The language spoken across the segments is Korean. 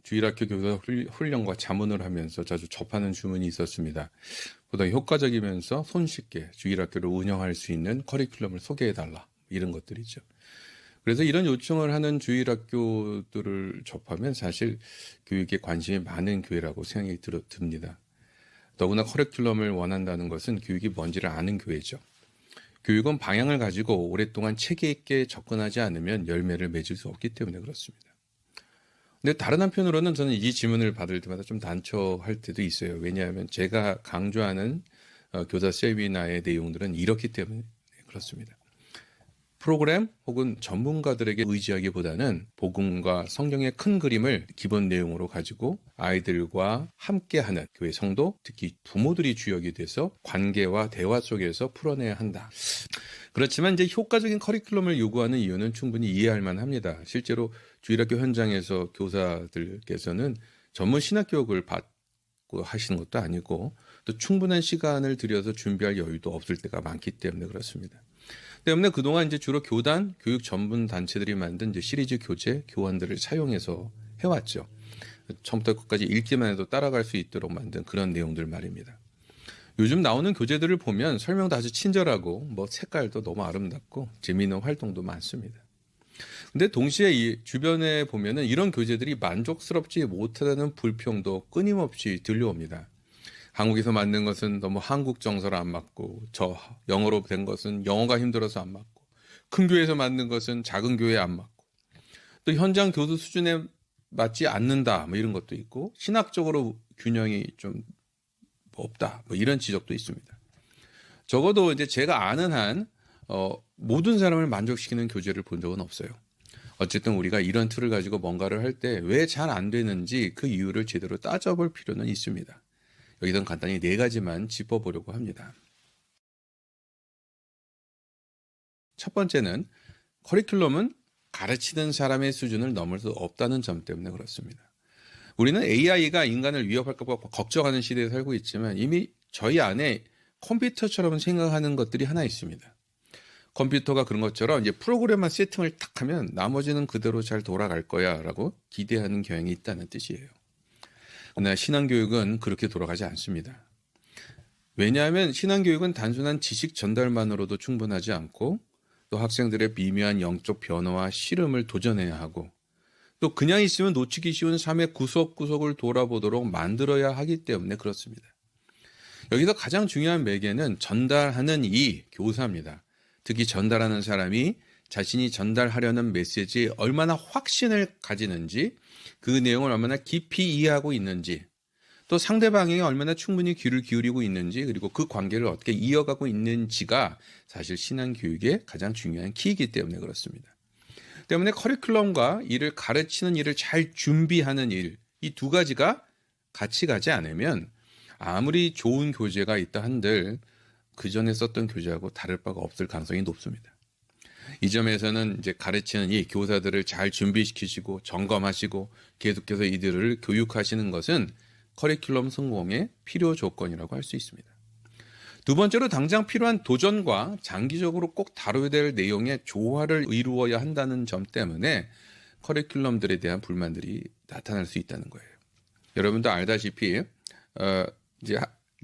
주일학교 교사 훈련과 자문을 하면서 자주 접하는 주문이 있었습니다. 보다 효과적이면서 손쉽게 주일학교를 운영할 수 있는 커리큘럼을 소개해달라, 이런 것들이죠. 그래서 이런 요청을 하는 주일학교들을 접하면 사실 교육에 관심이 많은 교회라고 생각이 듭니다. 더구나 커리큘럼을 원한다는 것은 교육이 뭔지를 아는 교회죠. 교육은 방향을 가지고 오랫동안 체계 있게 접근하지 않으면 열매를 맺을 수 없기 때문에 그렇습니다. 근데 다른 한편으로는 저는 이 질문을 받을 때마다 좀 난처할 때도 있어요. 왜냐하면 제가 강조하는 교사 세미나의 내용들은 이렇기 때문에 그렇습니다. 프로그램 혹은 전문가들에게 의지하기보다는 복음과 성경의 큰 그림을 기본 내용으로 가지고 아이들과 함께하는 교회 성도, 특히 부모들이 주역이 돼서 관계와 대화 속에서 풀어내야 한다. 그렇지만 이제 효과적인 커리큘럼을 요구하는 이유는 충분히 이해할 만합니다. 실제로 주일학교 현장에서 교사들께서는 전문 신학교육을 받고 하시는 것도 아니고 또 충분한 시간을 들여서 준비할 여유도 없을 때가 많기 때문에 그렇습니다. 때문에 그동안 이제 주로 교단, 교육 전문 단체들이 만든 이제 시리즈 교재, 교환들을 사용해서 해왔죠. 처음부터 끝까지 읽기만 해도 따라갈 수 있도록 만든 그런 내용들 말입니다. 요즘 나오는 교재들을 보면 설명도 아주 친절하고 뭐 색깔도 너무 아름답고 재미있는 활동도 많습니다. 근데 동시에 이 주변에 보면은 이런 교재들이 만족스럽지 못하다는 불평도 끊임없이 들려옵니다. 한국에서 만든 것은 너무 한국 정서로 안 맞고, 저 영어로 된 것은 영어가 힘들어서 안 맞고, 큰 교회에서 만든 것은 작은 교회에 안 맞고, 또 현장 교수 수준에 맞지 않는다, 뭐 이런 것도 있고, 신학적으로 균형이 좀 없다, 뭐 이런 지적도 있습니다. 적어도 이제 제가 아는 한 모든 사람을 만족시키는 교재를 본 적은 없어요. 어쨌든 우리가 이런 틀을 가지고 뭔가를 할 때 왜 잘 안 되는지 그 이유를 제대로 따져볼 필요는 있습니다. 여기서 간단히 4가지만 짚어보려고 합니다. 첫 번째는 커리큘럼은 가르치는 사람의 수준을 넘을 수 없다는 점 때문에 그렇습니다. 우리는 AI가 인간을 위협할까 봐 걱정하는 시대에 살고 있지만 이미 저희 안에 컴퓨터처럼 생각하는 것들이 하나 있습니다. 컴퓨터가 그런 것처럼 이제 프로그램만 세팅을 탁 하면 나머지는 그대로 잘 돌아갈 거야 라고 기대하는 경향이 있다는 뜻이에요. 그러나 신앙교육은 그렇게 돌아가지 않습니다. 왜냐하면 신앙교육은 단순한 지식 전달만으로도 충분하지 않고 또 학생들의 미묘한 영적 변화와 씨름을 도전해야 하고 또 그냥 있으면 놓치기 쉬운 삶의 구석구석을 돌아보도록 만들어야 하기 때문에 그렇습니다. 여기서 가장 중요한 매개는 전달하는 이 교사입니다. 특히 전달하는 사람이 자신이 전달하려는 메시지에 얼마나 확신을 가지는지, 그 내용을 얼마나 깊이 이해하고 있는지, 또 상대방에게 얼마나 충분히 귀를 기울이고 있는지, 그리고 그 관계를 어떻게 이어가고 있는지가 사실 신앙교육의 가장 중요한 키이기 때문에 그렇습니다. 때문에 커리큘럼과 이를 가르치는 일을 잘 준비하는 일, 이 2가지가 같이 가지 않으면 아무리 좋은 교재가 있다 한들 그 전에 썼던 교재하고 다를 바가 없을 가능성이 높습니다. 이 점에서는 이제 가르치는 이 교사들을 잘 준비시키시고 점검하시고 계속해서 이들을 교육하시는 것은 커리큘럼 성공의 필요 조건이라고 할 수 있습니다. 2번째로 당장 필요한 도전과 장기적으로 꼭 다뤄야 될 내용의 조화를 이루어야 한다는 점 때문에 커리큘럼들에 대한 불만들이 나타날 수 있다는 거예요. 여러분도 알다시피 이제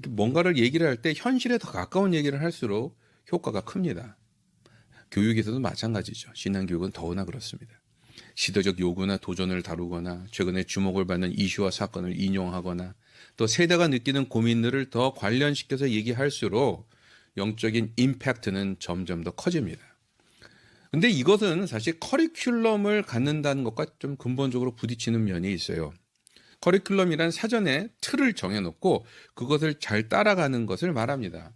뭔가를 얘기를 할 때 현실에 더 가까운 얘기를 할수록 효과가 큽니다. 교육에서도 마찬가지죠. 신앙교육은 더구나 그렇습니다. 시대적 요구나 도전을 다루거나 최근에 주목을 받는 이슈와 사건을 인용하거나 또 세대가 느끼는 고민들을 더 관련시켜서 얘기할수록 영적인 임팩트는 점점 더 커집니다. 근데 이것은 사실 커리큘럼을 갖는다는 것과 좀 근본적으로 부딪히는 면이 있어요. 커리큘럼이란 사전에 틀을 정해놓고 그것을 잘 따라가는 것을 말합니다.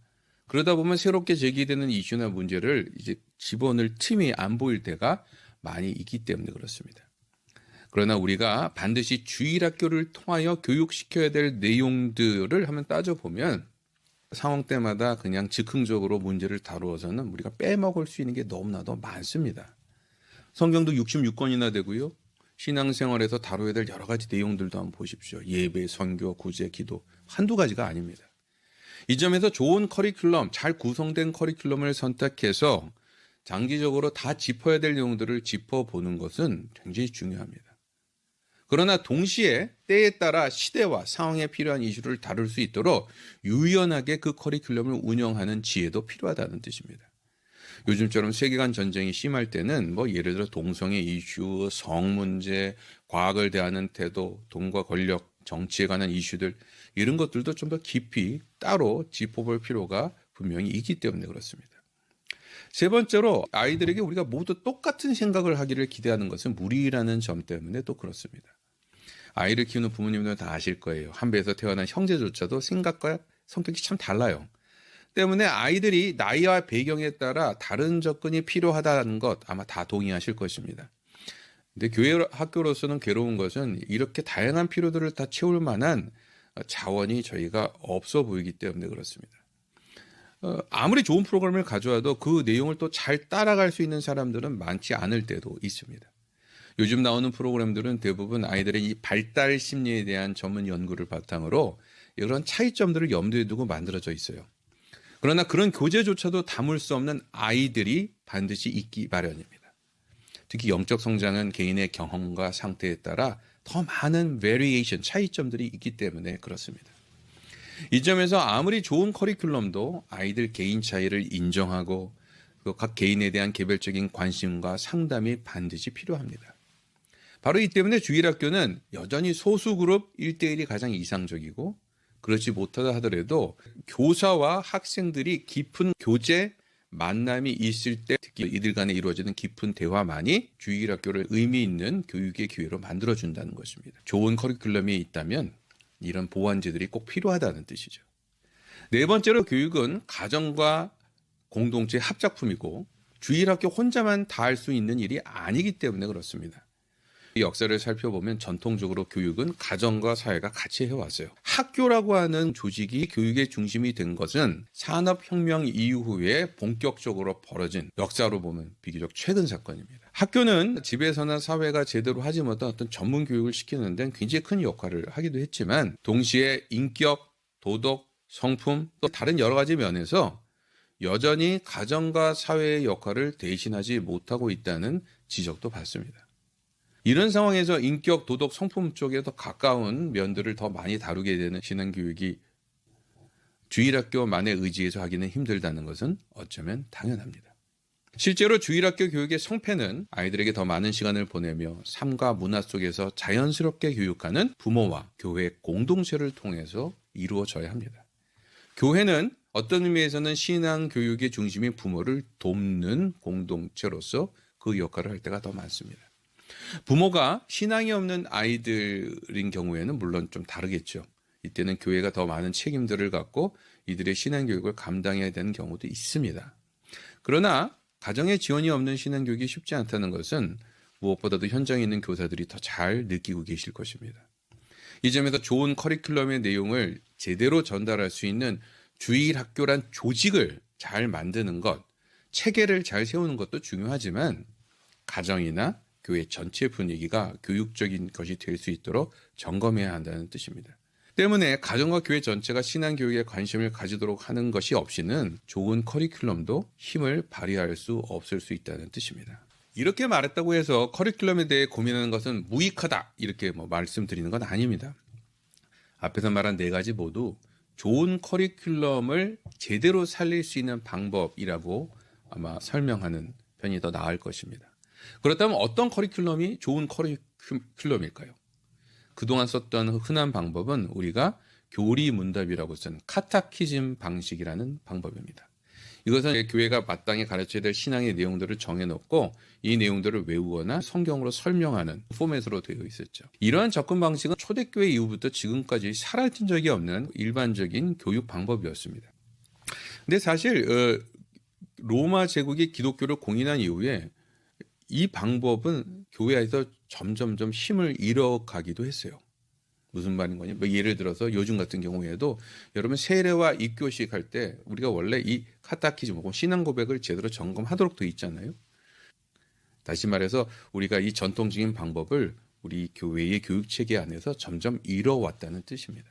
그러다 보면 새롭게 제기되는 이슈나 문제를 이제 집어넣을 틈이 안 보일 때가 많이 있기 때문에 그렇습니다. 그러나 우리가 반드시 주일학교를 통하여 교육시켜야 될 내용들을 한번 따져보면 상황 때마다 그냥 즉흥적으로 문제를 다루어서는 우리가 빼먹을 수 있는 게 너무나도 많습니다. 성경도 66권이나 되고요. 신앙생활에서 다뤄야 될 여러 가지 내용들도 한번 보십시오. 예배, 선교, 구제, 기도 한두 가지가 아닙니다. 이 점에서 좋은 커리큘럼, 잘 구성된 커리큘럼을 선택해서 장기적으로 다 짚어야 될 내용들을 짚어보는 것은 굉장히 중요합니다. 그러나 동시에 때에 따라 시대와 상황에 필요한 이슈를 다룰 수 있도록 유연하게 그 커리큘럼을 운영하는 지혜도 필요하다는 뜻입니다. 요즘처럼 세계관 전쟁이 심할 때는 뭐 예를 들어 동성애 이슈, 성 문제, 과학을 대하는 태도, 돈과 권력, 정치에 관한 이슈들 이런 것들도 좀 더 깊이 따로 짚어볼 필요가 분명히 있기 때문에 그렇습니다. 세 번째로 아이들에게 우리가 모두 똑같은 생각을 하기를 기대하는 것은 무리라는 점 때문에 또 그렇습니다. 아이를 키우는 부모님들은 다 아실 거예요. 한 배에서 태어난 형제조차도 생각과 성격이 참 달라요. 때문에 아이들이 나이와 배경에 따라 다른 접근이 필요하다는 것 아마 다 동의하실 것입니다. 근데 교회 학교로서는 괴로운 것은 이렇게 다양한 필요들을 다 채울 만한 자원이 저희가 없어 보이기 때문에 그렇습니다. 아무리 좋은 프로그램을 가져와도 그 내용을 또 잘 따라갈 수 있는 사람들은 많지 않을 때도 있습니다. 요즘 나오는 프로그램들은 대부분 아이들의 이 발달 심리에 대한 전문 연구를 바탕으로 이런 차이점들을 염두에 두고 만들어져 있어요. 그러나 그런 교재조차도 담을 수 없는 아이들이 반드시 있기 마련입니다. 특히 영적 성장은 개인의 경험과 상태에 따라 더 많은 variation, 차이점들이 있기 때문에 그렇습니다. 이 점에서 아무리 좋은 커리큘럼도 아이들 개인 차이를 인정하고 각 개인에 대한 개별적인 관심과 상담이 반드시 필요합니다. 바로 이 때문에 주일학교는 여전히 소수그룹 1대1이 가장 이상적이고 그렇지 못하다 하더라도 교사와 학생들이 깊은 교제, 만남이 있을 때 특히 이들 간에 이루어지는 깊은 대화만이 주일학교를 의미 있는 교육의 기회로 만들어준다는 것입니다. 좋은 커리큘럼이 있다면 이런 보완제들이 꼭 필요하다는 뜻이죠. 네 번째로 교육은 가정과 공동체의 합작품이고 주일학교 혼자만 다 할 수 있는 일이 아니기 때문에 그렇습니다. 이 역사를 살펴보면 전통적으로 교육은 가정과 사회가 같이 해왔어요. 학교라고 하는 조직이 교육의 중심이 된 것은 산업혁명 이후에 본격적으로 벌어진 역사로 보면 비교적 최근 사건입니다. 학교는 집에서나 사회가 제대로 하지 못한 어떤 전문 교육을 시키는 데는 굉장히 큰 역할을 하기도 했지만 동시에 인격, 도덕, 성품 또 다른 여러 가지 면에서 여전히 가정과 사회의 역할을 대신하지 못하고 있다는 지적도 받습니다. 이런 상황에서 인격, 도덕, 성품 쪽에 더 가까운 면들을 더 많이 다루게 되는 신앙교육이 주일학교만의 의지에서 하기는 힘들다는 것은 어쩌면 당연합니다. 실제로 주일학교 교육의 성패는 아이들에게 더 많은 시간을 보내며 삶과 문화 속에서 자연스럽게 교육하는 부모와 교회 공동체를 통해서 이루어져야 합니다. 교회는 어떤 의미에서는 신앙교육의 중심인 부모를 돕는 공동체로서 그 역할을 할 때가 더 많습니다. 부모가 신앙이 없는 아이들인 경우에는 물론 좀 다르겠죠. 이때는 교회가 더 많은 책임들을 갖고 이들의 신앙교육을 감당해야 되는 경우도 있습니다. 그러나 가정에 지원이 없는 신앙교육이 쉽지 않다는 것은 무엇보다도 현장에 있는 교사들이 더 잘 느끼고 계실 것입니다. 이 점에서 좋은 커리큘럼의 내용을 제대로 전달할 수 있는 주일학교란 조직을 잘 만드는 것, 체계를 잘 세우는 것도 중요하지만 가정이나 교회 전체 분위기가 교육적인 것이 될 수 있도록 점검해야 한다는 뜻입니다. 때문에 가정과 교회 전체가 신앙교육에 관심을 가지도록 하는 것이 없이는 좋은 커리큘럼도 힘을 발휘할 수 없을 수 있다는 뜻입니다. 이렇게 말했다고 해서 커리큘럼에 대해 고민하는 것은 무익하다 이렇게 말씀드리는 건 아닙니다. 앞에서 말한 네 가지 모두 좋은 커리큘럼을 제대로 살릴 수 있는 방법이라고 아마 설명하는 편이 더 나을 것입니다. 그렇다면 어떤 커리큘럼이 좋은 커리큘럼일까요? 그동안 썼던 흔한 방법은 우리가 교리문답이라고 쓴 카타키즘 방식이라는 방법입니다. 이것은 교회가 마땅히 가르쳐야 될 신앙의 내용들을 정해놓고 이 내용들을 외우거나 성경으로 설명하는 포맷으로 되어 있었죠. 이러한 접근 방식은 초대교회 이후부터 지금까지 사라진 적이 없는 일반적인 교육 방법이었습니다. 근데 사실 로마 제국이 기독교를 공인한 이후에 이 방법은 교회에서 점점점 힘을 잃어가기도 했어요. 무슨 말인 거냐? 예를 들어서 요즘 같은 경우에도 여러분 세례와 입교식 할 때 우리가 원래 이 카타키즘 혹은 신앙 고백을 제대로 점검하도록 되어 있잖아요. 다시 말해서 우리가 이 전통적인 방법을 우리 교회의 교육 체계 안에서 점점 잃어왔다는 뜻입니다.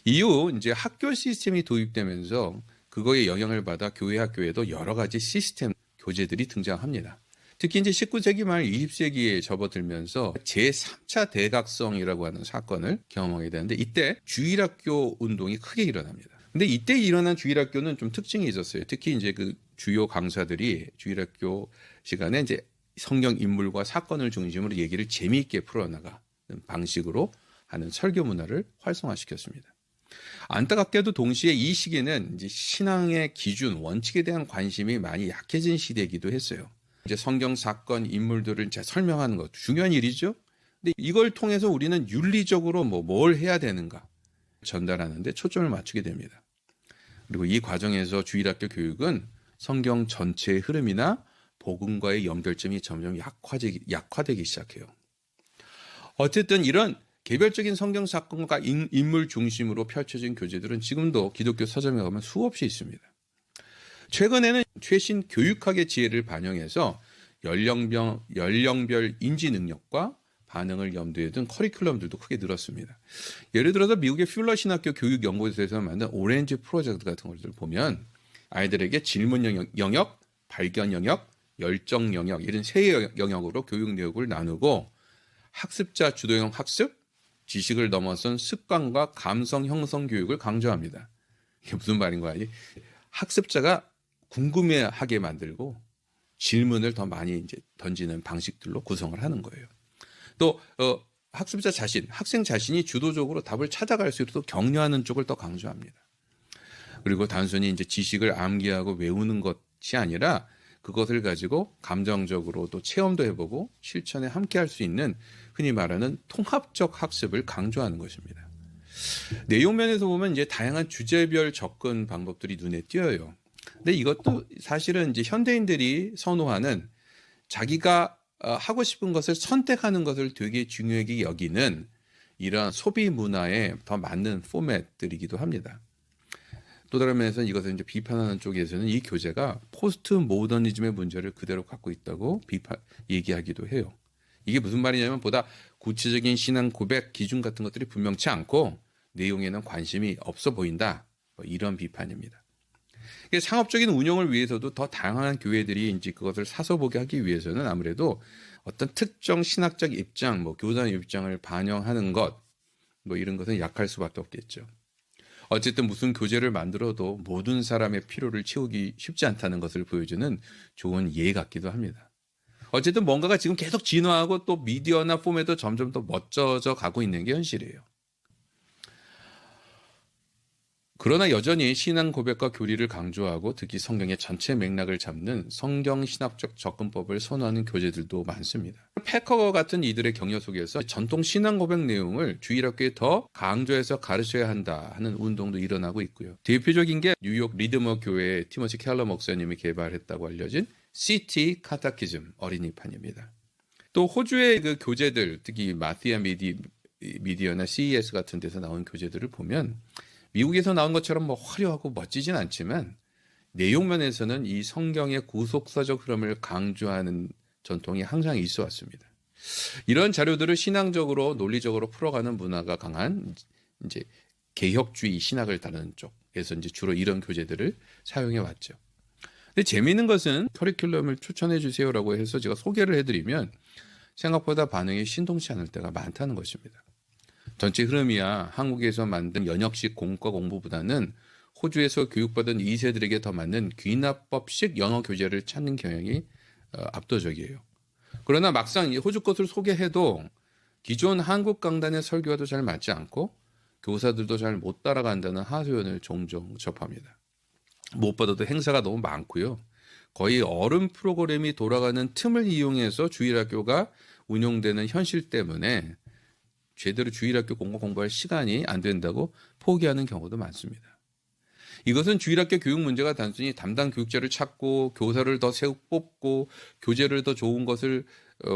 이후 이제 학교 시스템이 도입되면서 그거에 영향을 받아 교회 학교에도 여러 가지 시스템 교재들이 등장합니다. 특히 이제 19세기 말 20세기에 접어들면서 제3차 대각성이라고 하는 사건을 경험하게 되는데 이때 주일학교 운동이 크게 일어납니다. 근데 이때 일어난 주일학교는 좀 특징이 있었어요. 특히 이제 그 주요 강사들이 주일학교 시간에 이제 성경 인물과 사건을 중심으로 얘기를 재미있게 풀어나가는 방식으로 하는 설교 문화를 활성화시켰습니다. 안타깝게도 동시에 이 시기는 이제 신앙의 기준, 원칙에 대한 관심이 많이 약해진 시대이기도 했어요. 이제 성경 사건, 인물들을 이제 설명하는 것 중요한 일이죠. 근데 이걸 통해서 우리는 윤리적으로 뭘 해야 되는가 전달하는 데 초점을 맞추게 됩니다. 그리고 이 과정에서 주일학교 교육은 성경 전체의 흐름이나 복음과의 연결점이 점점 약화되기 시작해요. 어쨌든 이런 개별적인 성경 사건과 인물 중심으로 펼쳐진 교재들은 지금도 기독교 서점에 가면 수없이 있습니다. 최근에는 최신 교육학의 지혜를 반영해서 연령별 인지 능력과 반응을 염두에 둔 커리큘럼들도 크게 늘었습니다. 예를 들어서 미국의 퓰러 신학교 교육연구소에서 만든 오렌지 프로젝트 같은 것들을 보면 아이들에게 질문 영역, 발견 영역, 열정 영역 이런 세 영역으로 교육 내용을 나누고 학습자 주도형 학습, 지식을 넘어선 습관과 감성 형성 교육을 강조합니다. 이게 무슨 말인가? 학습자가 궁금해하게 만들고 질문을 더 많이 이제 던지는 방식들로 구성을 하는 거예요. 또 학습자 자신, 학생 자신이 주도적으로 답을 찾아갈 수 있도록 격려하는 쪽을 더 강조합니다. 그리고 단순히 이제 지식을 암기하고 외우는 것이 아니라 그것을 가지고 감정적으로 또 체험도 해보고 실천에 함께할 수 있는 흔히 말하는 통합적 학습을 강조하는 것입니다. 내용 면에서 보면 이제 다양한 주제별 접근 방법들이 눈에 띄어요. 근데 이것도 사실은 이제 현대인들이 선호하는 자기가 하고 싶은 것을 선택하는 것을 되게 중요하게 여기는 이러한 소비 문화에 더 맞는 포맷들이기도 합니다. 또 다른 면에서는 이것을 이제 비판하는 쪽에서는 이 교재가 포스트 모더니즘의 문제를 그대로 갖고 있다고 얘기하기도 해요. 이게 무슨 말이냐면 보다 구체적인 신앙 고백 기준 같은 것들이 분명치 않고 내용에는 관심이 없어 보인다. 이런 비판입니다. 상업적인 운영을 위해서도 더 다양한 교회들이 이제 그것을 사서 보게 하기 위해서는 아무래도 어떤 특정 신학적 입장, 교단의 입장을 반영하는 것, 이런 것은 약할 수밖에 없겠죠. 어쨌든 무슨 교재를 만들어도 모든 사람의 필요를 채우기 쉽지 않다는 것을 보여주는 좋은 예 같기도 합니다. 어쨌든 뭔가가 지금 계속 진화하고 또 미디어나 폼에도 점점 더 멋져져 가고 있는 게 현실이에요. 그러나 여전히 신앙 고백과 교리를 강조하고 특히 성경의 전체 맥락을 잡는 성경 신학적 접근법을 선호하는 교재들도 많습니다. 패커 같은 이들의 격려 속에서 전통 신앙 고백 내용을 주일학교에 더 강조해서 가르쳐야 한다 하는 운동도 일어나고 있고요. 대표적인 게 뉴욕 리드머 교회의 티모시 켈러 목사님이 개발했다고 알려진 시티 카타키즘 어린이판입니다. 또 호주의 그 교재들, 특히 마티아 미디어나 CES 같은 데서 나온 교재들을 보면 미국에서 나온 것처럼 화려하고 멋지진 않지만 내용 면에서는 이 성경의 구속사적 흐름을 강조하는 전통이 항상 있어 왔습니다. 이런 자료들을 신앙적으로 논리적으로 풀어가는 문화가 강한 이제 개혁주의 신학을 다루는 쪽에서 이제 주로 이런 교재들을 사용해 왔죠. 근데 재미있는 것은 커리큘럼을 추천해 주세요라고 해서 제가 소개를 해드리면 생각보다 반응이 신통치 않을 때가 많다는 것입니다. 전체 흐름이야 한국에서 만든 연역식 공과 공부보다는 호주에서 교육받은 2세들에게 더 맞는 귀납법식 영어 교재를 찾는 경향이 압도적이에요. 그러나 막상 호주 것을 소개해도 기존 한국 강단의 설교와도 잘 맞지 않고 교사들도 잘 못 따라간다는 하소연을 종종 접합니다. 무엇보다도 행사가 너무 많고요. 거의 어른 프로그램이 돌아가는 틈을 이용해서 주일학교가 운영되는 현실 때문에 제대로 주일학교 공부할 시간이 안 된다고 포기하는 경우도 많습니다. 이것은 주일학교 교육 문제가 단순히 담당 교육자를 찾고 교사를 더 뽑고 교재를 더 좋은 것을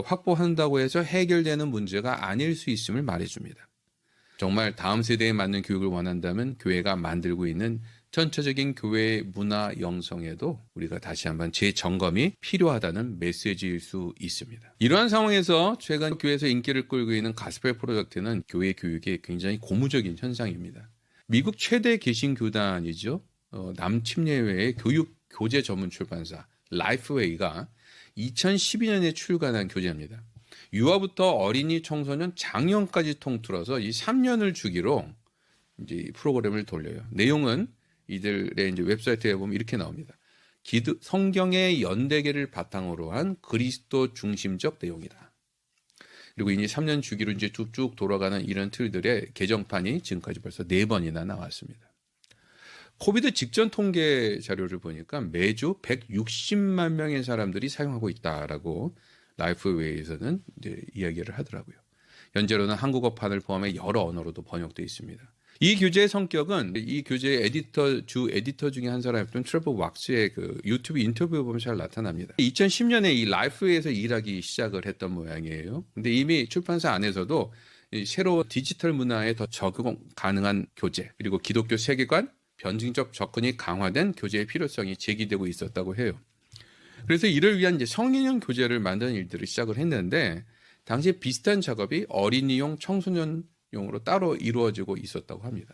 확보한다고 해서 해결되는 문제가 아닐 수 있음을 말해줍니다. 정말 다음 세대에 맞는 교육을 원한다면 교회가 만들고 있는 전체적인 교회의 문화 영성에도 우리가 다시 한번 재점검이 필요하다는 메시지일 수 있습니다. 이러한 상황에서 최근 교회에서 인기를 끌고 있는 가스펠 프로젝트는 교회 교육의 굉장히 고무적인 현상입니다. 미국 최대 개신교단이죠. 남침례회의 교육 교재 전문 출판사 라이프웨이가 2012년에 출간한 교재입니다. 유아부터 어린이, 청소년, 장년까지 통틀어서 이 3년을 주기로 이제 이 프로그램을 돌려요. 내용은 이들의 이제 웹사이트에 보면 이렇게 나옵니다. 성경의 연대계를 바탕으로 한 그리스도 중심적 내용이다. 그리고 이제 3년 주기로 이제 쭉쭉 돌아가는 이런 틀들의 개정판이 지금까지 벌써 4번이나 나왔습니다. 코비드 직전 통계 자료를 보니까 매주 160만 명의 사람들이 사용하고 있다라고 라이프웨이에서는 이제 이야기를 하더라고요. 현재로는 한국어판을 포함해 여러 언어로도 번역되어 있습니다. 이 교재의 성격은 이 교재의 주 에디터 중에 한 사람이었던 트레버 왁스의 그 유튜브 인터뷰에 보면 잘 나타납니다. 2010년에 이 라이프웨이에서 일하기 시작을 했던 모양이에요. 근데 이미 출판사 안에서도 이 새로운 디지털 문화에 더 적용 가능한 교재, 그리고 기독교 세계관, 변증적 접근이 강화된 교재의 필요성이 제기되고 있었다고 해요. 그래서 이를 위한 이제 성인용 교재를 만드는 일들을 시작을 했는데, 당시에 비슷한 작업이 어린이용, 청소년용으로 따로 이루어지고 있었다고 합니다.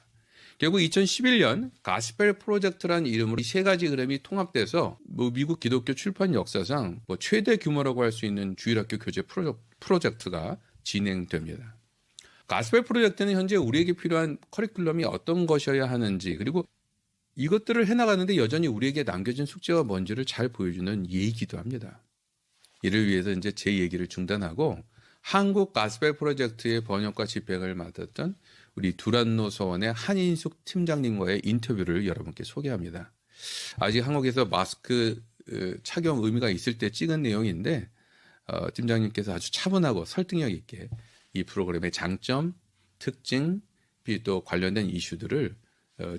결국 2011년 가스펠 프로젝트라는 이름으로 이 세 가지 흐름이 통합돼서 미국 기독교 출판 역사상 최대 규모라고 할 수 있는 주일학교 교재 프로젝트가 진행됩니다. 가스펠 프로젝트는 현재 우리에게 필요한 커리큘럼이 어떤 것이어야 하는지, 그리고 이것들을 해나가는데 여전히 우리에게 남겨진 숙제가 뭔지를 잘 보여주는 예이기도 합니다. 이를 위해서 이제 제 얘기를 중단하고 한국 가스펠 프로젝트의 번역과 집행을 맡았던 우리 두란노 서원의 한인숙 팀장님과의 인터뷰를 여러분께 소개합니다. 아직 한국에서 마스크 착용 의무가 있을 때 찍은 내용인데 팀장님께서 아주 차분하고 설득력 있게 이 프로그램의 장점, 특징, 또 관련된 이슈들을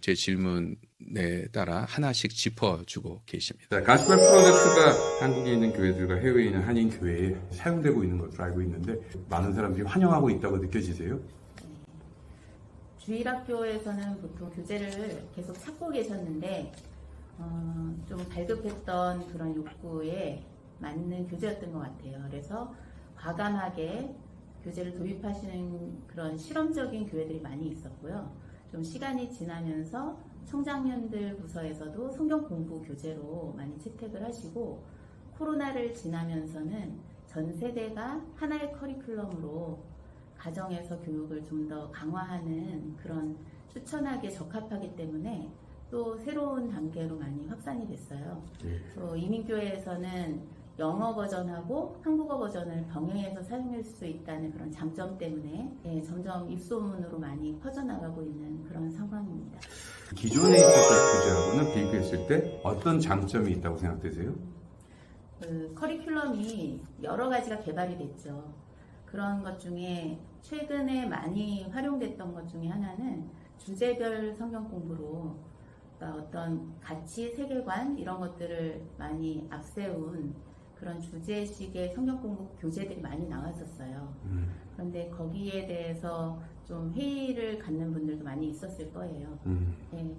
제 질문에 따라 하나씩 짚어주고 계십니다. 가스펠 프로젝트가 한국에 있는 교회들과 해외에 있는 한인 교회에 사용되고 있는 것으로 알고 있는데 많은 사람들이 환영하고 있다고 느껴지세요? 주일학교에서는 보통 교재를 계속 찾고 계셨는데 좀 발급했던 그런 욕구에 맞는 교재였던 것 같아요. 그래서 과감하게 교재를 도입하시는 그런 실험적인 교회들이 많이 있었고요. 좀 시간이 지나면서 청장년들 부서에서도 성경 공부 교재로 많이 채택을 하시고, 코로나를 지나면서는 전 세대가 하나의 커리큘럼으로 가정에서 교육을 좀 더 강화하는 그런 추천하기에 적합하기 때문에 또 새로운 단계로 많이 확산이 됐어요. 또 이민교회에서는 영어 버전하고 한국어 버전을 병행해서 사용할 수 있다는 그런 장점 때문에 점점 입소문으로 많이 퍼져나가고 있는 그런 상황입니다. 기존에 있었던 교재하고는 비교했을 때 어떤 장점이 있다고 생각되세요? 커리큘럼이 여러 가지가 개발이 됐죠. 그런 것 중에 최근에 많이 활용됐던 것 중에 하나는 주제별 성경 공부로, 그러니까 어떤 가치, 세계관 이런 것들을 많이 앞세운 그런 주제식의 성경 공부 교재들이 많이 나왔었어요. 그런데 거기에 대해서 좀 회의를 갖는 분들도 많이 있었을 거예요.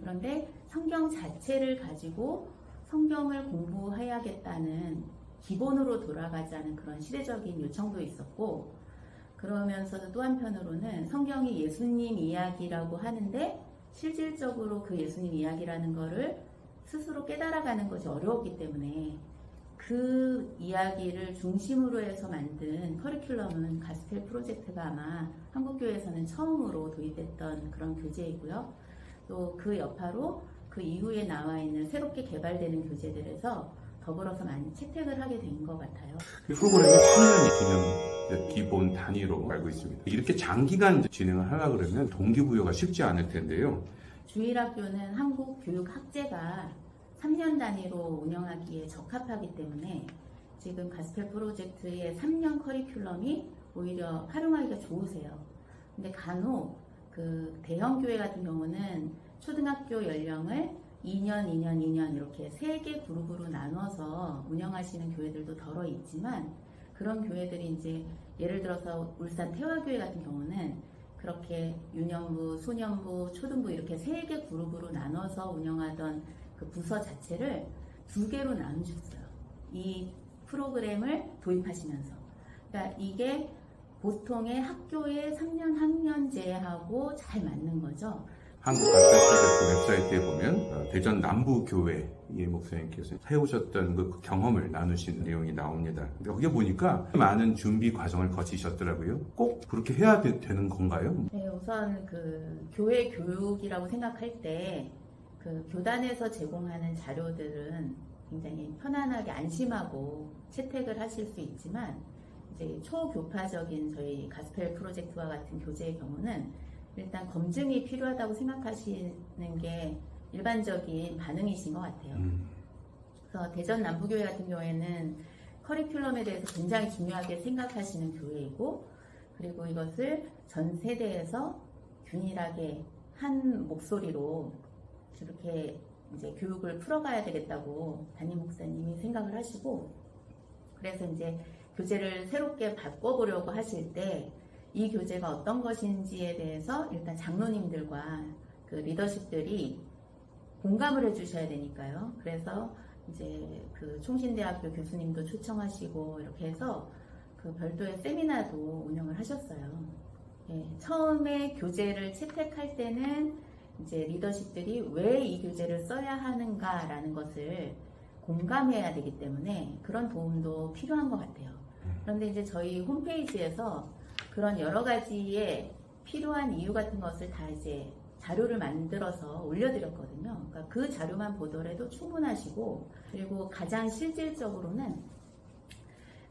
그런데 성경 자체를 가지고 성경을 공부해야겠다는 기본으로 돌아가자는 그런 시대적인 요청도 있었고, 그러면서도 또 한편으로는 성경이 예수님 이야기라고 하는데 실질적으로 그 예수님 이야기라는 거를 스스로 깨달아가는 것이 어려웠기 때문에 그 이야기를 중심으로 해서 만든 커리큘럼은 가스펠 프로젝트가 아마 한국교회에서는 처음으로 도입했던 그런 교재이고요. 또 그 여파로 그 이후에 나와 있는 새롭게 개발되는 교재들에서 더불어서 많이 채택을 하게 된 것 같아요. 프로그램이 3년이 기념 기본 단위로 알고 있습니다. 이렇게 장기간 진행을 하려고 그러면 동기부여가 쉽지 않을 텐데요. 주일학교는 한국 교육 학제가 3년 단위로 운영하기에 적합하기 때문에 지금 가스펠 프로젝트의 3년 커리큘럼이 오히려 활용하기가 좋으세요. 근데 간혹 그 대형 교회 같은 경우는 초등학교 연령을 2년, 2년, 2년 이렇게 3개 그룹으로 나눠서 운영하시는 교회들도 덜어 있지만, 그런 교회들이 이제 예를 들어서 울산 태화교회 같은 경우는 그렇게 유년부, 소년부, 초등부 이렇게 3개 그룹으로 나눠서 운영하던 그 부서 자체를 2개로 나누셨어요. 이 프로그램을 도입하시면서. 그러니까 이게 보통의 학교의 3년 학년제하고 잘 맞는 거죠. 한국가스프로젝트 웹사이트에 보면 대전 남부교회 이 목사님께서 해오셨던 그 경험을 나누신 내용이 나옵니다. 근데 거기에 보니까 많은 준비 과정을 거치셨더라고요. 꼭 그렇게 해야 되는 건가요? 네, 우선 그 교회 교육이라고 생각할 때 그 교단에서 제공하는 자료들은 굉장히 편안하게 안심하고 채택을 하실 수 있지만 이제 초교파적인 저희 가스펠 프로젝트와 같은 교재의 경우는 일단 검증이 필요하다고 생각하시는 게 일반적인 반응이신 것 같아요. 그래서 대전 남부교회 같은 경우에는 커리큘럼에 대해서 굉장히 중요하게 생각하시는 교회이고, 그리고 이것을 전 세대에서 균일하게 한 목소리로 이렇게 이제 교육을 풀어가야 되겠다고 담임 목사님이 생각을 하시고, 그래서 이제 교재를 새롭게 바꿔보려고 하실 때 이 교재가 어떤 것인지에 대해서 일단 장로님들과 그 리더십들이 공감을 해주셔야 되니까요. 그래서 이제 그 총신대학교 교수님도 초청하시고 이렇게 해서 그 별도의 세미나도 운영을 하셨어요. 예, 처음에 교재를 채택할 때는 이제 리더십들이 왜 이 교재를 써야 하는가라는 것을 공감해야 되기 때문에 그런 도움도 필요한 것 같아요. 그런데 이제 저희 홈페이지에서 그런 여러 가지의 필요한 이유 같은 것을 다 이제 자료를 만들어서 올려드렸거든요. 그러니까 그 자료만 보더라도 충분하시고, 그리고 가장 실질적으로는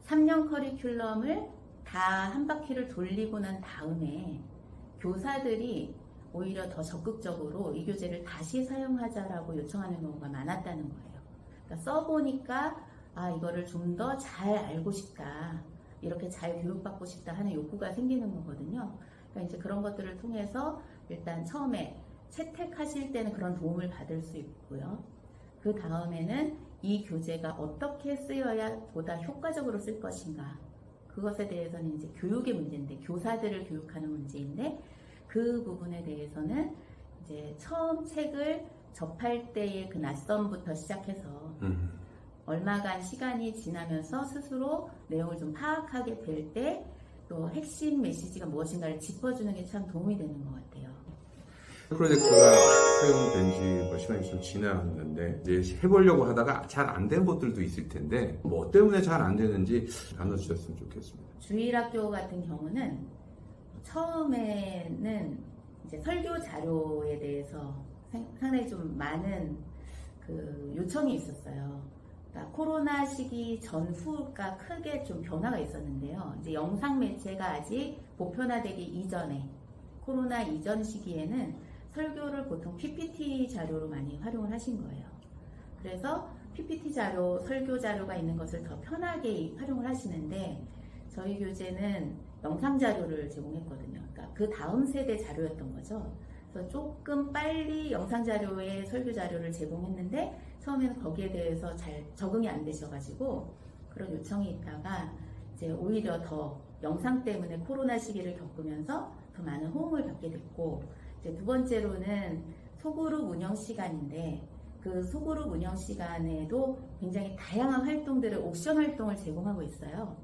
3년 커리큘럼을 다 한 바퀴를 돌리고 난 다음에 교사들이 오히려 더 적극적으로 이 교재를 다시 사용하자라고 요청하는 경우가 많았다는 거예요. 그러니까 써보니까 이거를 좀 더 잘 알고 싶다, 이렇게 잘 교육받고 싶다 하는 욕구가 생기는 거거든요. 그러니까 이제 그런 것들을 통해서 일단 처음에 채택하실 때는 그런 도움을 받을 수 있고요. 그 다음에는 이 교재가 어떻게 쓰여야 보다 효과적으로 쓸 것인가, 그것에 대해서는 이제 교육의 문제인데, 교사들을 교육하는 문제인데, 그 부분에 대해서는 이제 처음 책을 접할 때의 그 낯섦부터 시작해서 얼마간 시간이 지나면서 스스로 내용을 좀 파악하게 될 때 또 핵심 메시지가 무엇인가를 짚어주는 게 참 도움이 되는 것 같아요. 프로젝트가 사용된 지 시간이 좀 지났는데 이제 해보려고 하다가 잘 안 된 것들도 있을 텐데 뭐 때문에 잘 안 되는지 나눠주셨으면 좋겠습니다. 주일학교 같은 경우는 처음에는 이제 설교 자료에 대해서 상당히 좀 많은 그 요청이 있었어요. 그러니까 코로나 시기 전후가 크게 좀 변화가 있었는데요. 이제 영상 매체가 아직 보편화되기 이전에, 코로나 이전 시기에는 설교를 보통 PPT 자료로 많이 활용을 하신 거예요. 그래서 PPT 자료, 설교 자료가 있는 것을 더 편하게 활용을 하시는데, 저희 교재는 영상 자료를 제공했거든요. 그러니까 그 다음 세대 자료였던 거죠. 그래서 조금 빨리 영상 자료에 설교 자료를 제공했는데 처음에는 거기에 대해서 잘 적응이 안 되셔가지고 그런 요청이 있다가 이제 오히려 더 영상 때문에 코로나 시기를 겪으면서 더 많은 호응을 받게 됐고, 이제 두 번째로는 소그룹 운영 시간인데, 그 소그룹 운영 시간에도 굉장히 다양한 활동들을, 옵션 활동을 제공하고 있어요.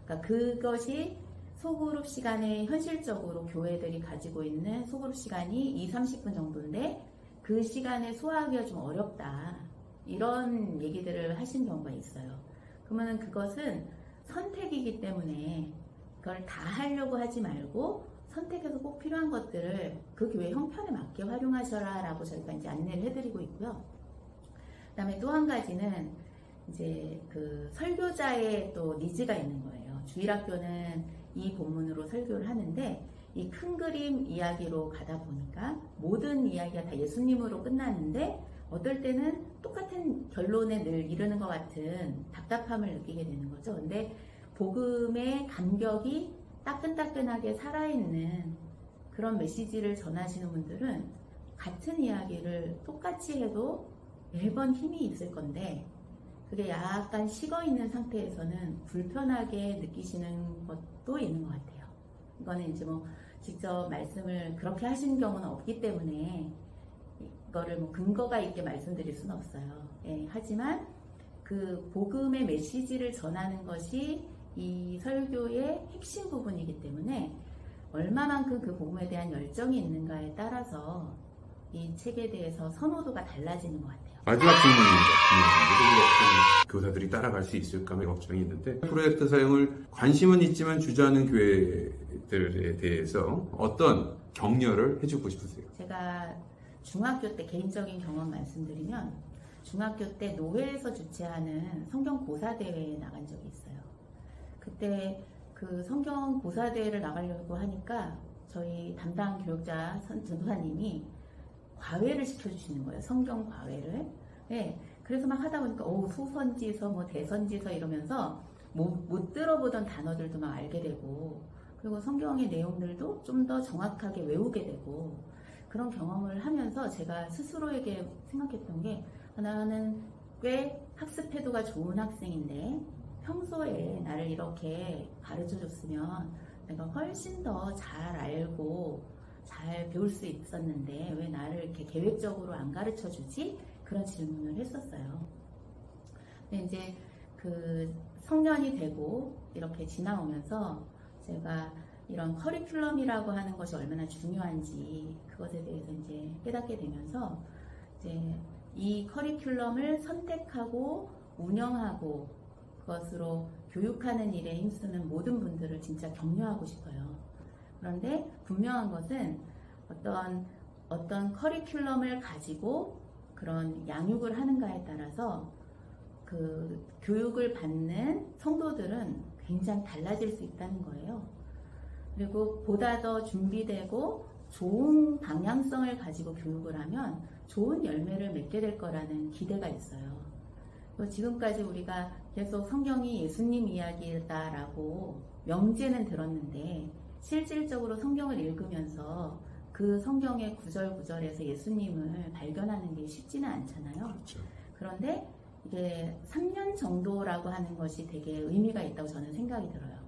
그러니까 그것이 소그룹 시간에 현실적으로 교회들이 가지고 있는 소그룹 시간이 20-30분 정도인데 그 시간에 소화하기가 좀 어렵다, 이런 얘기들을 하신 경우가 있어요. 그러면 그것은 선택이기 때문에 그걸 다 하려고 하지 말고 선택해서 꼭 필요한 것들을 그 교회 형편에 맞게 활용하셔라 라고 저희가 이제 안내를 해드리고 있고요. 그 다음에 또 한 가지는 이제 그 설교자의 또 니즈가 있는 거예요. 주일학교는 이 본문으로 설교를 하는데 이 큰 그림 이야기로 가다 보니까 모든 이야기가 다 예수님으로 끝나는데 어떨 때는 똑같은 결론에 늘 이르는 것 같은 답답함을 느끼게 되는 거죠. 근데 복음의 감격이 따끈따끈하게 살아있는 그런 메시지를 전하시는 분들은 같은 이야기를 똑같이 해도 매번 힘이 있을 건데, 그게 약간 식어있는 상태에서는 불편하게 느끼시는 것도 있는 것 같아요. 이거는 이제 뭐 직접 말씀을 그렇게 하시는 경우는 없기 때문에 이거를 뭐 근거가 있게 말씀드릴 수는 없어요. 예, 하지만 그 복음의 메시지를 전하는 것이 이 설교의 핵심 부분이기 때문에 얼마만큼 그 복음에 대한 열정이 있는가에 따라서 이 책에 대해서 선호도가 달라지는 것 같아요. 마지막 질문입니다. 교사들이 따라갈 수 있을까 걱정이 있는데 프로젝트 사용을 관심은 있지만 주저하는 교회들에 대해서 어떤 격려를 해주고 싶으세요? 제가 중학교 때 개인적인 경험 말씀드리면 중학교 때 노회에서 주최하는 성경 고사 대회에 나간 적이 있어요. 그때 그 성경 고사 대회를 나가려고 하니까 저희 담당 교육자 전도사님이 과외를 시켜주시는 거예요. 성경 과외를. 네. 그래서 막 하다 보니까 소선지서 뭐 대선지서 이러면서 못 들어보던 단어들도 막 알게 되고 그리고 성경의 내용들도 좀 더 정확하게 외우게 되고 그런 경험을 하면서 제가 스스로에게 생각했던 게 나는 꽤 학습 태도가 좋은 학생인데 평소에 나를 이렇게 가르쳐 줬으면 내가 훨씬 더 잘 알고 잘 배울 수 있었는데 왜 나를 이렇게 계획적으로 안 가르쳐 주지? 그런 질문을 했었어요. 근데 이제 그 성년이 되고 이렇게 지나오면서 제가 이런 커리큘럼이라고 하는 것이 얼마나 중요한지 그것에 대해서 이제 깨닫게 되면서 이제 이 커리큘럼을 선택하고 운영하고 그것으로 교육하는 일에 힘쓰는 모든 분들을 진짜 격려하고 싶어요. 그런데 분명한 것은 어떤 커리큘럼을 가지고 그런 양육을 하는가에 따라서 그 교육을 받는 성도들은 굉장히 달라질 수 있다는 거예요. 그리고 보다 더 준비되고 좋은 방향성을 가지고 교육을 하면 좋은 열매를 맺게 될 거라는 기대가 있어요. 지금까지 우리가 계속 성경이 예수님 이야기다라고 명제는 들었는데 실질적으로 성경을 읽으면서 그 성경의 구절구절에서 예수님을 발견하는 게 쉽지는 않잖아요. 그렇죠. 그런데 이게 3년 정도라고 하는 것이 되게 의미가 있다고 저는 생각이 들어요.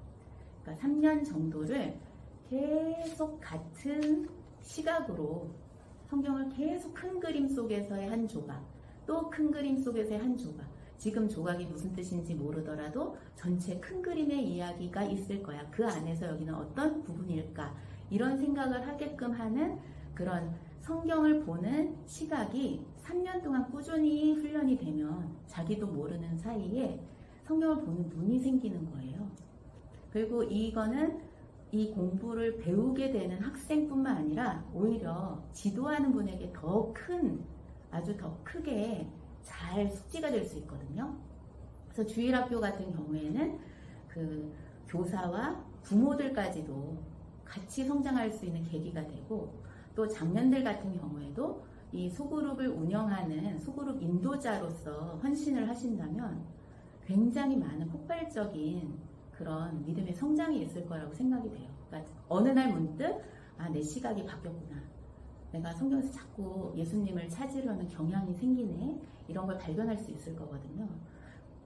그러니까 3년 정도를 계속 같은 시각으로 성경을 계속 큰 그림 속에서의 한 조각, 또 큰 그림 속에서의 한 조각, 지금 조각이 무슨 뜻인지 모르더라도 전체 큰 그림의 이야기가 있을 거야. 그 안에서 여기는 어떤 부분일까? 이런 생각을 하게끔 하는 그런 성경을 보는 시각이 3년 동안 꾸준히 훈련이 되면 자기도 모르는 사이에 성경을 보는 눈이 생기는 거예요. 그리고 이거는 이 공부를 배우게 되는 학생뿐만 아니라 오히려 지도하는 분에게 아주 더 크게 잘 숙지가 될 수 있거든요. 그래서 주일학교 같은 경우에는 그 교사와 부모들까지도 같이 성장할 수 있는 계기가 되고 또 장년들 같은 경우에도 이 소그룹을 운영하는 소그룹 인도자로서 헌신을 하신다면 굉장히 많은 폭발적인 그런 믿음의 성장이 있을 거라고 생각이 돼요. 그러니까 어느 날 문득 내 시각이 바뀌었구나. 내가 성경에서 자꾸 예수님을 찾으려는 경향이 생기네. 이런 걸 발견할 수 있을 거거든요.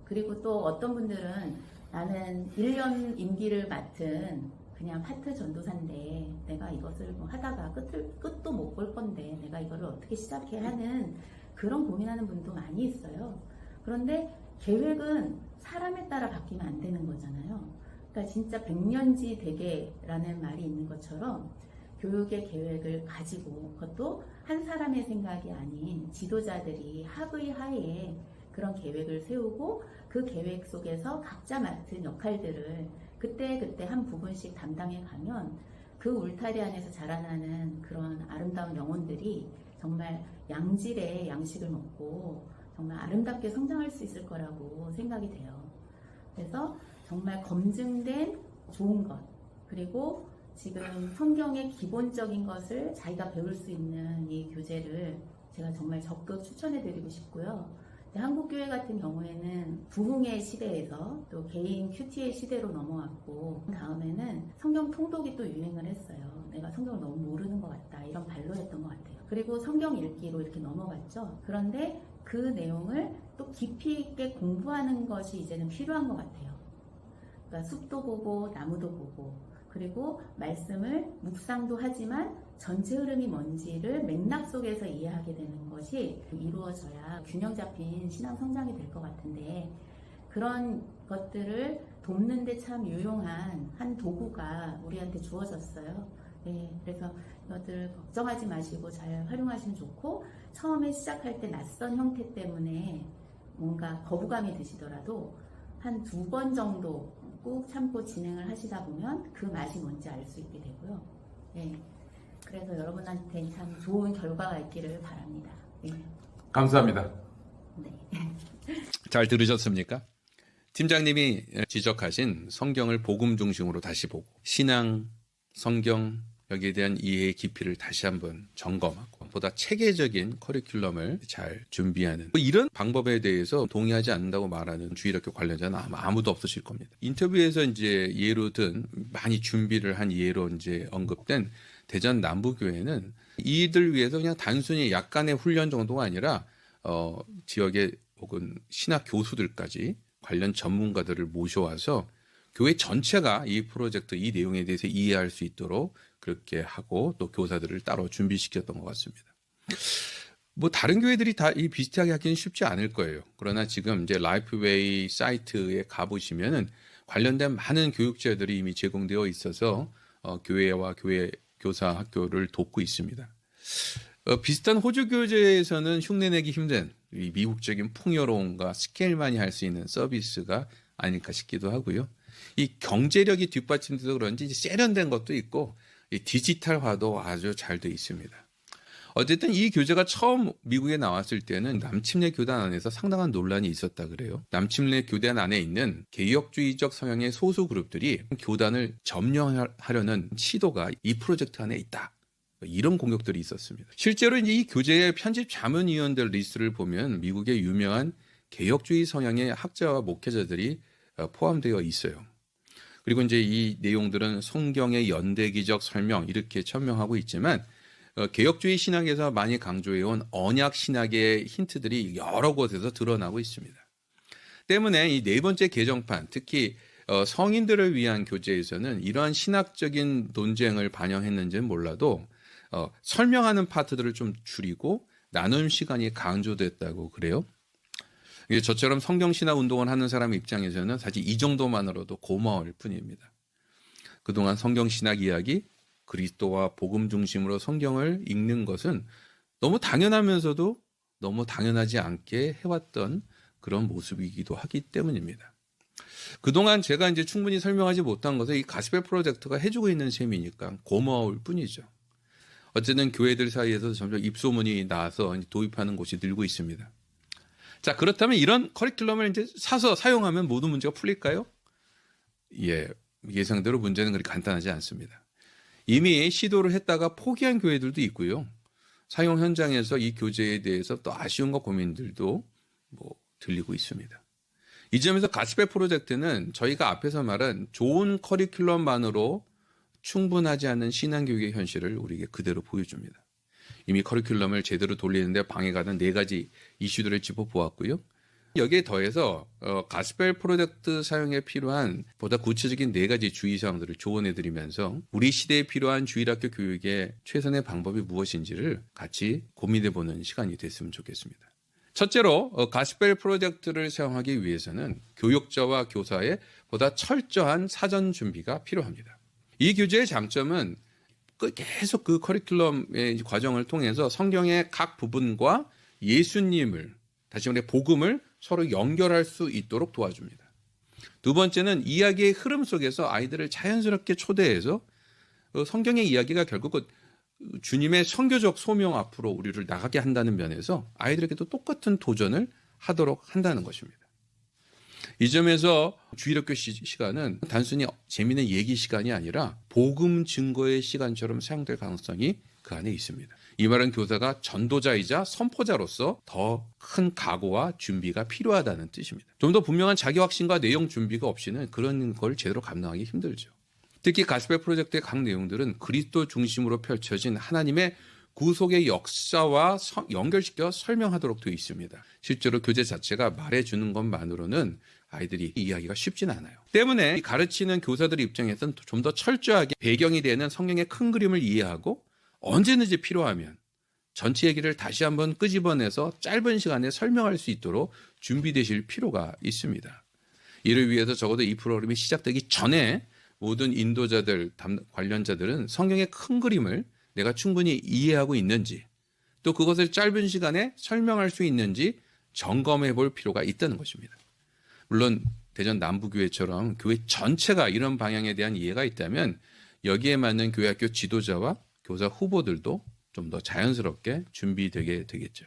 그리고 또 어떤 분들은 나는 1년 임기를 맡은 그냥 파트 전도사인데 내가 이것을 뭐 하다가 끝도 못 볼 건데 내가 이거를 어떻게 시작해야 하는 그런 고민하는 분도 많이 있어요. 그런데 계획은 사람에 따라 바뀌면 안 되는 거잖아요. 그러니까 진짜 백년지 대계라는 말이 있는 것처럼 교육의 계획을 가지고 그것도 한 사람의 생각이 아닌 지도자들이 합의 하에 그런 계획을 세우고 그 계획 속에서 각자 맡은 역할들을 그때 한 부분씩 담당해 가면 그 울타리 안에서 자라나는 그런 아름다운 영혼들이 정말 양질의 양식을 먹고 정말 아름답게 성장할 수 있을 거라고 생각이 돼요. 그래서 정말 검증된 좋은 것 그리고 지금 성경의 기본적인 것을 자기가 배울 수 있는 이 교재를 제가 정말 적극 추천해 드리고 싶고요. 한국교회 같은 경우에는 부흥의 시대에서 또 개인 큐티의 시대로 넘어왔고 다음에는 성경 통독이 또 유행을 했어요. 내가 성경을 너무 모르는 것 같다 이런 반로였던 것 같아요. 그리고 성경 읽기로 이렇게 넘어갔죠. 그런데 그 내용을 또 깊이 있게 공부하는 것이 이제는 필요한 것 같아요. 그러니까 숲도 보고 나무도 보고 그리고 말씀을 묵상도 하지만 전체 흐름이 뭔지를 맥락 속에서 이해하게 되는 것이 이루어져야 균형 잡힌 신앙 성장이 될 것 같은데 그런 것들을 돕는 데 참 유용한 한 도구가 우리한테 주어졌어요. 네, 그래서 이것들 걱정하지 마시고 잘 활용하시면 좋고, 처음에 시작할 때 낯선 형태 때문에 뭔가 거부감이 드시더라도 한 2번 정도 꾹 참고 진행을 하시다 보면 그 맛이 뭔지 알 수 있게 되고요. 네, 그래서 여러분한테 참 좋은 결과가 있기를 바랍니다. 네. 감사합니다. 네. 잘 들으셨습니까? 팀장님이 지적하신 성경을 복음 중심으로 다시 보고 신앙, 성경 여기에 대한 이해의 깊이를 다시 한번 점검하고 보다 체계적인 커리큘럼을 잘 준비하는 이런 방법에 대해서 동의하지 않는다고 말하는 주일학교 관련자는 아무도 없으실 겁니다. 인터뷰에서 이제 예로 든 많이 준비를 한 예로 이제 언급된 대전 남부교회는 이들 위해서 그냥 단순히 약간의 훈련 정도가 아니라 지역의 혹은 신학 교수들까지 관련 전문가들을 모셔와서 교회 전체가 이 프로젝트, 이 내용에 대해서 이해할 수 있도록 그렇게 하고 또 교사들을 따로 준비시켰던 것 같습니다. 뭐 다른 교회들이 다 이 비슷하게 하기는 쉽지 않을 거예요. 그러나 지금 이제 라이프웨이 사이트에 가보시면은 관련된 많은 교육자들이 이미 제공되어 있어서 교회와 교회 교사 학교를 돕고 있습니다. 비슷한 호주 교재에서는 흉내내기 힘든 이 미국적인 풍요로움과 스케일만이 할 수 있는 서비스가 아닐까 싶기도 하고요. 이 경제력이 뒷받침돼서 그런지 이제 세련된 것도 있고 이 디지털화도 아주 잘 돼 있습니다. 어쨌든 이 교재가 처음 미국에 나왔을 때는 남침례 교단 안에서 상당한 논란이 있었다 그래요. 남침례 교단 안에 있는 개혁주의적 성향의 소수 그룹들이 교단을 점령하려는 시도가 이 프로젝트 안에 있다. 이런 공격들이 있었습니다. 실제로 이제 이 교재의 편집 자문위원들 리스트를 보면 미국의 유명한 개혁주의 성향의 학자와 목회자들이 포함되어 있어요. 그리고 이제 이 내용들은 성경의 연대기적 설명 이렇게 천명하고 있지만 개혁주의 신학에서 많이 강조해온 언약 신학의 힌트들이 여러 곳에서 드러나고 있습니다. 때문에 이 네 번째 개정판, 특히 성인들을 위한 교재에서는 이러한 신학적인 논쟁을 반영했는지는 몰라도 설명하는 파트들을 좀 줄이고 나눔 시간이 강조됐다고 그래요. 저처럼 성경신학 운동을 하는 사람 입장에서는 사실 이 정도만으로도 고마울 뿐입니다. 그동안 성경신학 이야기, 그리스도와 복음 중심으로 성경을 읽는 것은 너무 당연하면서도 너무 당연하지 않게 해왔던 그런 모습이기도 하기 때문입니다. 그동안 제가 이제 충분히 설명하지 못한 것을 이 가스펠 프로젝트가 해주고 있는 셈이니까 고마울 뿐이죠. 어쨌든 교회들 사이에서 점점 입소문이 나서 도입하는 곳이 늘고 있습니다. 자, 그렇다면 이런 커리큘럼을 이제 사서 사용하면 모든 문제가 풀릴까요? 예, 예상대로 문제는 그리 간단하지 않습니다. 이미 시도를 했다가 포기한 교회들도 있고요. 사용 현장에서 이 교재에 대해서 또 아쉬움과 고민들도 들리고 있습니다. 이 점에서 가스펠 프로젝트는 저희가 앞에서 말한 좋은 커리큘럼만으로 충분하지 않은 신앙교육의 현실을 우리에게 그대로 보여줍니다. 이미 커리큘럼을 제대로 돌리는데 방해가 되는 4가지 이슈들을 짚어보았고요. 여기에 더해서 가스펠 프로젝트 사용에 필요한 보다 구체적인 4가지 주의사항들을 조언해드리면서 우리 시대에 필요한 주일학교 교육의 최선의 방법이 무엇인지를 같이 고민해보는 시간이 됐으면 좋겠습니다. 첫째로 가스펠 프로젝트를 사용하기 위해서는 교육자와 교사의 보다 철저한 사전 준비가 필요합니다. 이 교재의 장점은 계속 그 커리큘럼의 과정을 통해서 성경의 각 부분과 예수님을, 다시 말해 복음을 서로 연결할 수 있도록 도와줍니다. 두 번째는 이야기의 흐름 속에서 아이들을 자연스럽게 초대해서 성경의 이야기가 결국 주님의 선교적 소명 앞으로 우리를 나가게 한다는 면에서 아이들에게도 똑같은 도전을 하도록 한다는 것입니다. 이 점에서 주일학교 시간은 단순히 재미있는 얘기 시간이 아니라 복음 증거의 시간처럼 사용될 가능성이 그 안에 있습니다. 이 말은 교사가 전도자이자 선포자로서 더 큰 각오와 준비가 필요하다는 뜻입니다. 좀 더 분명한 자기 확신과 내용 준비가 없이는 그런 걸 제대로 감당하기 힘들죠. 특히 가스펠 프로젝트의 각 내용들은 그리스도 중심으로 펼쳐진 하나님의 구속의 역사와 연결시켜 설명하도록 되어 있습니다. 실제로 교재 자체가 말해주는 것만으로는 아이들이 이해하기가 쉽진 않아요. 때문에 가르치는 교사들 입장에서는 좀 더 철저하게 배경이 되는 성경의 큰 그림을 이해하고 언제든지 필요하면 전체 얘기를 다시 한번 끄집어내서 짧은 시간에 설명할 수 있도록 준비되실 필요가 있습니다. 이를 위해서 적어도 이 프로그램이 시작되기 전에 모든 인도자들 관련자들은 성경의 큰 그림을 내가 충분히 이해하고 있는지 또 그것을 짧은 시간에 설명할 수 있는지 점검해 볼 필요가 있다는 것입니다. 물론 대전 남부교회처럼 교회 전체가 이런 방향에 대한 이해가 있다면 여기에 맞는 교회학교 지도자와 교사 후보들도 좀 더 자연스럽게 준비되게 되겠죠.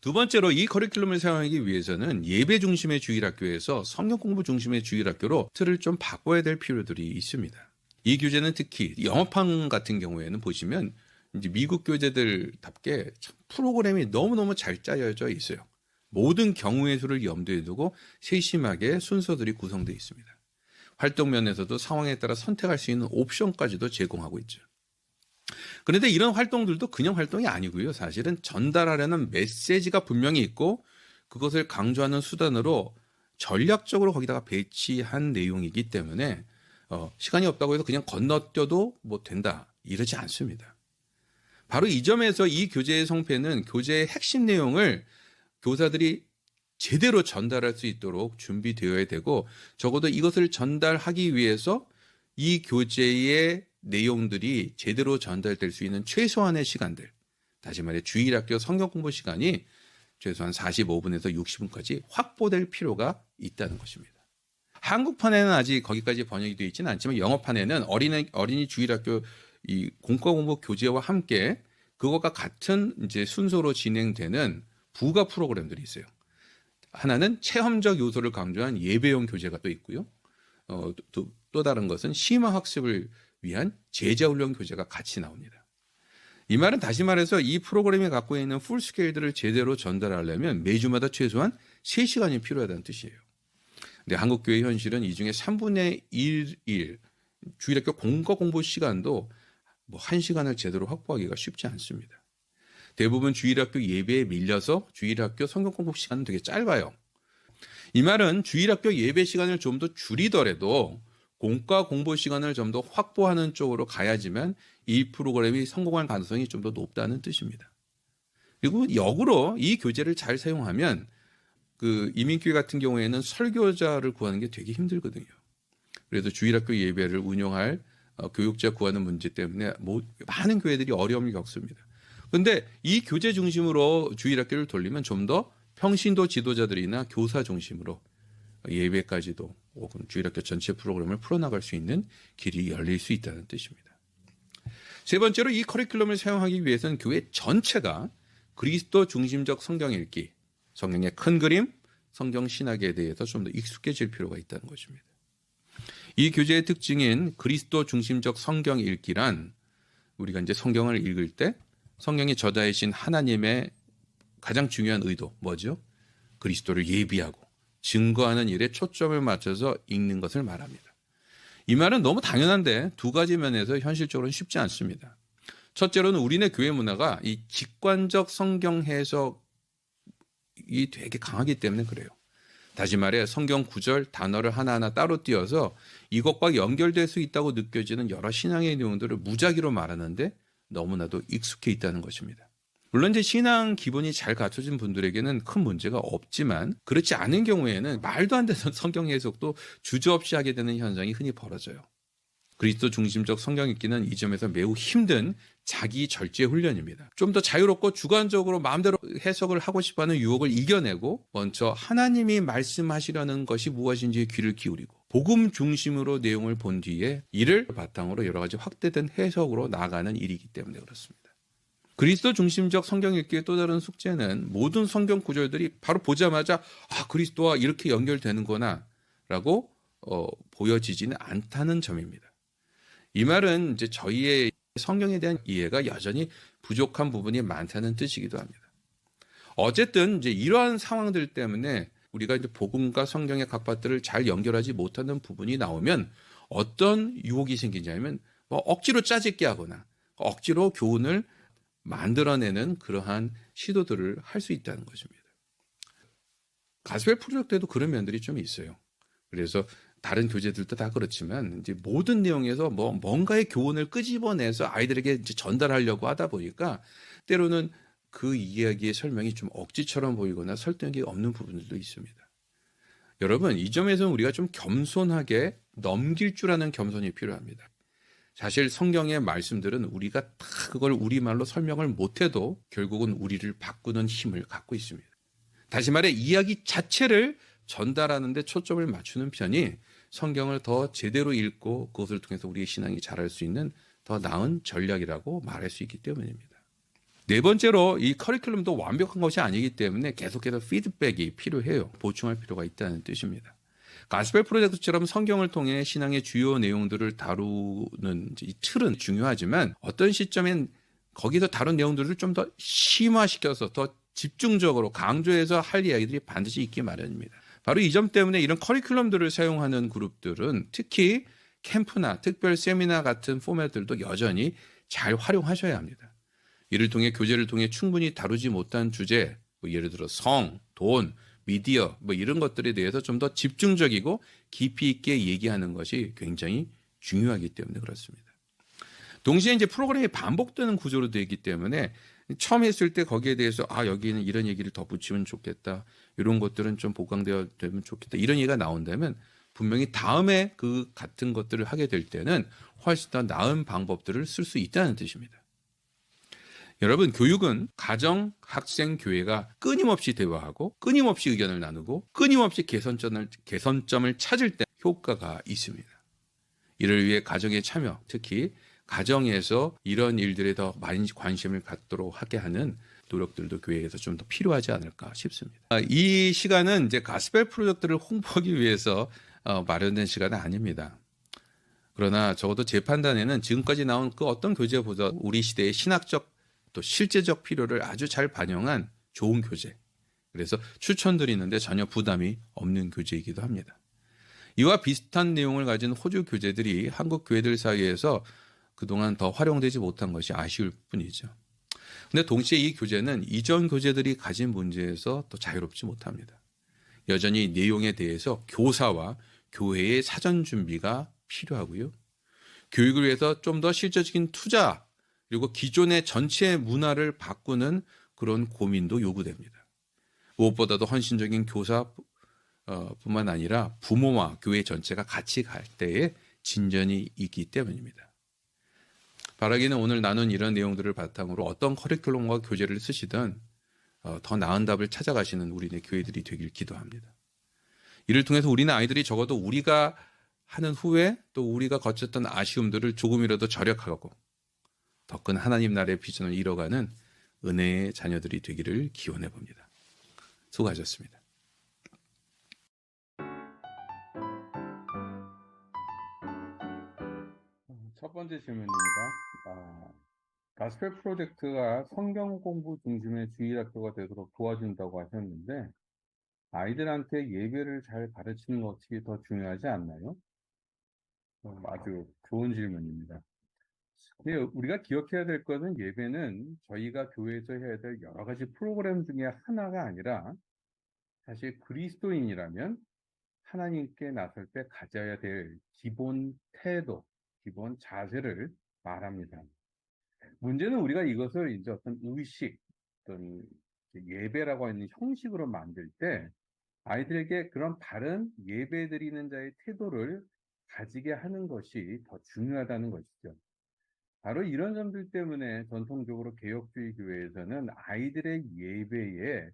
두 번째로 이 커리큘럼을 사용하기 위해서는 예배 중심의 주일학교에서 성경 공부 중심의 주일학교로 틀을 좀 바꿔야 될 필요들이 있습니다. 이 교재는 특히 영어판 같은 경우에는 보시면 이제 미국 교재들답게 참 프로그램이 너무너무 잘 짜여져 있어요. 모든 경우의 수를 염두에 두고 세심하게 순서들이 구성되어 있습니다. 활동 면에서도 상황에 따라 선택할 수 있는 옵션까지도 제공하고 있죠. 그런데 이런 활동들도 그냥 활동이 아니고요. 사실은 전달하려는 메시지가 분명히 있고 그것을 강조하는 수단으로 전략적으로 거기다가 배치한 내용이기 때문에 시간이 없다고 해서 그냥 건너뛰어도 뭐 된다 이러지 않습니다. 바로 이 점에서 이 교재의 성패는 교재의 핵심 내용을 교사들이 제대로 전달할 수 있도록 준비되어야 되고 적어도 이것을 전달하기 위해서 이 교재의 내용들이 제대로 전달될 수 있는 최소한의 시간들, 다시 말해 주일학교 성경 공부 시간이 최소한 45분에서 60분까지 확보될 필요가 있다는 것입니다. 한국판에는 아직 거기까지 번역이 되어 있지는 않지만 영어판에는 어린이 주일학교 이 공과 공부 교재와 함께 그것과 같은 이제 순서로 진행되는 부가 프로그램들이 있어요. 하나는 체험적 요소를 강조한 예배용 교재가 또 있고요. 또 다른 것은 심화 학습을 위한 제자훈련 교재가 같이 나옵니다. 이 말은 다시 말해서 이 프로그램이 갖고 있는 풀스케일들을 제대로 전달하려면 매주마다 최소한 3시간이 필요하다는 뜻이에요. 근데 한국교회 현실은 이 중에 3분의 1일 주일학교 공과 공부 시간도 뭐 1시간을 제대로 확보하기가 쉽지 않습니다. 대부분 주일학교 예배에 밀려서 주일학교 성경 공부 시간은 되게 짧아요. 이 말은 주일학교 예배 시간을 좀 더 줄이더라도 공과 공부 시간을 좀 더 확보하는 쪽으로 가야지만 이 프로그램이 성공할 가능성이 좀 더 높다는 뜻입니다. 그리고 역으로 이 교재를 잘 사용하면 그 이민교회 같은 경우에는 설교자를 구하는 게 되게 힘들거든요. 그래서 주일학교 예배를 운영할 교육자 구하는 문제 때문에 많은 교회들이 어려움을 겪습니다. 그런데 이 교재 중심으로 주일학교를 돌리면 좀 더 평신도 지도자들이나 교사 중심으로 예배까지도 혹은 주일학교 전체 프로그램을 풀어나갈 수 있는 길이 열릴 수 있다는 뜻입니다. 세 번째로 이 커리큘럼을 사용하기 위해서는 교회 전체가 그리스도 중심적 성경 읽기, 성경의 큰 그림, 성경 신학에 대해서 좀 더 익숙해질 필요가 있다는 것입니다. 이 교재의 특징인 그리스도 중심적 성경 읽기란 우리가 이제 성경을 읽을 때 성경의 저자이신 하나님의 가장 중요한 의도 뭐죠? 그리스도를 예비하고 증거하는 일에 초점을 맞춰서 읽는 것을 말합니다. 이 말은 너무 당연한데 두 가지 면에서 현실적으로는 쉽지 않습니다. 첫째로는 우리네 교회 문화가 이 직관적 성경 해석이 되게 강하기 때문에 그래요. 다시 말해 성경 구절 단어를 하나하나 따로 띄어서 이것과 연결될 수 있다고 느껴지는 여러 신앙의 내용들을 무작위로 말하는데 너무나도 익숙해 있다는 것입니다. 물론 이제 신앙 기본이 잘 갖춰진 분들에게는 큰 문제가 없지만 그렇지 않은 경우에는 말도 안 되는 성경 해석도 주저없이 하게 되는 현상이 흔히 벌어져요. 그리스도 중심적 성경 읽기는 이 점에서 매우 힘든 자기 절제 훈련입니다. 좀 더 자유롭고 주관적으로 마음대로 해석을 하고 싶어하는 유혹을 이겨내고 먼저 하나님이 말씀하시려는 것이 무엇인지에 귀를 기울이고 복음 중심으로 내용을 본 뒤에 이를 바탕으로 여러 가지 확대된 해석으로 나아가는 일이기 때문에 그렇습니다. 그리스도 중심적 성경 읽기의 또 다른 숙제는 모든 성경 구절들이 바로 보자마자 그리스도와 이렇게 연결되는구나 라고 보여지지는 않다는 점입니다. 이 말은 이제 저희의 성경에 대한 이해가 여전히 부족한 부분이 많다는 뜻이기도 합니다. 어쨌든 이제 이러한 상황들 때문에 우리가 이제 복음과 성경의 각 파트를 잘 연결하지 못하는 부분이 나오면 어떤 유혹이 생기냐면 억지로 짜집게 하거나 억지로 교훈을 만들어내는 그러한 시도들을 할 수 있다는 것입니다. 가스펠 프로젝트에도 그런 면들이 좀 있어요. 그래서 다른 교재들도 다 그렇지만 이제 모든 내용에서 뭔가의 교훈을 끄집어내서 아이들에게 이제 전달하려고 하다 보니까 때로는 그 이야기의 설명이 좀 억지처럼 보이거나 설득력이 없는 부분들도 있습니다. 여러분, 이 점에서는 우리가 좀 겸손하게 넘길 줄 아는 겸손이 필요합니다. 사실 성경의 말씀들은 우리가 다 그걸 우리말로 설명을 못해도 결국은 우리를 바꾸는 힘을 갖고 있습니다. 다시 말해 이야기 자체를 전달하는 데 초점을 맞추는 편이 성경을 더 제대로 읽고 그것을 통해서 우리의 신앙이 자랄 수 있는 더 나은 전략이라고 말할 수 있기 때문입니다. 네 번째로 이 커리큘럼도 완벽한 것이 아니기 때문에 계속해서 피드백이 필요해요. 보충할 필요가 있다는 뜻입니다. 가스펠 프로젝트처럼 성경을 통해 신앙의 주요 내용들을 다루는 이 틀은 중요하지만 어떤 시점엔 거기서 다룬 내용들을 좀 더 심화시켜서 더 집중적으로 강조해서 할 이야기들이 반드시 있기 마련입니다. 바로 이 점 때문에 이런 커리큘럼들을 사용하는 그룹들은 특히 캠프나 특별 세미나 같은 포맷들도 여전히 잘 활용하셔야 합니다. 이를 통해 교재를 통해 충분히 다루지 못한 주제, 예를 들어 성, 돈, 미디어 이런 것들에 대해서 좀 더 집중적이고 깊이 있게 얘기하는 것이 굉장히 중요하기 때문에 그렇습니다. 동시에 이제 프로그램이 반복되는 구조로 되어 있기 때문에 처음 했을 때 거기에 대해서 여기는 이런 얘기를 덧붙이면 좋겠다. 이런 것들은 좀 보강되어 되면 좋겠다. 이런 얘기가 나온다면 분명히 다음에 그 같은 것들을 하게 될 때는 훨씬 더 나은 방법들을 쓸 수 있다는 뜻입니다. 여러분, 교육은 가정, 학생, 교회가 끊임없이 대화하고 끊임없이 의견을 나누고 끊임없이 개선점을 찾을 때 효과가 있습니다. 이를 위해 가정의 참여, 특히 가정에서 이런 일들에 더 많이 관심을 갖도록 하게 하는 노력들도 교회에서 좀 더 필요하지 않을까 싶습니다. 이 시간은 이제 가스펠 프로젝트를 홍보하기 위해서 마련된 시간은 아닙니다. 그러나 적어도 제 판단에는 지금까지 나온 그 어떤 교재보다 우리 시대의 신학적 또 실제적 필요를 아주 잘 반영한 좋은 교재. 그래서 추천드리는데 전혀 부담이 없는 교재이기도 합니다. 이와 비슷한 내용을 가진 호주 교재들이 한국 교회들 사이에서 그동안 더 활용되지 못한 것이 아쉬울 뿐이죠. 근데 동시에 이 교재는 이전 교재들이 가진 문제에서 더 자유롭지 못합니다. 여전히 내용에 대해서 교사와 교회의 사전 준비가 필요하고요. 교육을 위해서 좀 더 실질적인 투자 그리고 기존의 전체 문화를 바꾸는 그런 고민도 요구됩니다. 무엇보다도 헌신적인 교사 뿐만 아니라 부모와 교회 전체가 같이 갈 때에 진전이 있기 때문입니다. 바라기는 오늘 나눈 이런 내용들을 바탕으로 어떤 커리큘럼과 교재를 쓰시든 더 나은 답을 찾아가시는 우리네 교회들이 되길 기도합니다. 이를 통해서 우리네 아이들이 적어도 우리가 하는 후에 또 우리가 거쳤던 아쉬움들을 조금이라도 절약하고 더 큰 하나님 나라의 비전을 이뤄가는 은혜의 자녀들이 되기를 기원해 봅니다. 수고하셨습니다. 첫 번째 질문입니다. 가스펠 프로젝트가 성경 공부 중심의 주일학교가 되도록 도와준다고 하셨는데 아이들한테 예배를 잘 가르치는 것이 더 중요하지 않나요? 아주 좋은 질문입니다. 근데 우리가 기억해야 될 것은 예배는 저희가 교회에서 해야 될 여러 가지 프로그램 중에 하나가 아니라 사실 그리스도인이라면 하나님께 나설 때 가져야 될 기본 태도, 기본 자세를 말합니다. 문제는 우리가 이것을 이제 어떤 의식, 어떤 예배라고 하는 형식으로 만들 때 아이들에게 그런 바른 예배 드리는 자의 태도를 가지게 하는 것이 더 중요하다는 것이죠. 바로 이런 점들 때문에 전통적으로 개혁주의 교회에서는 아이들의 예배에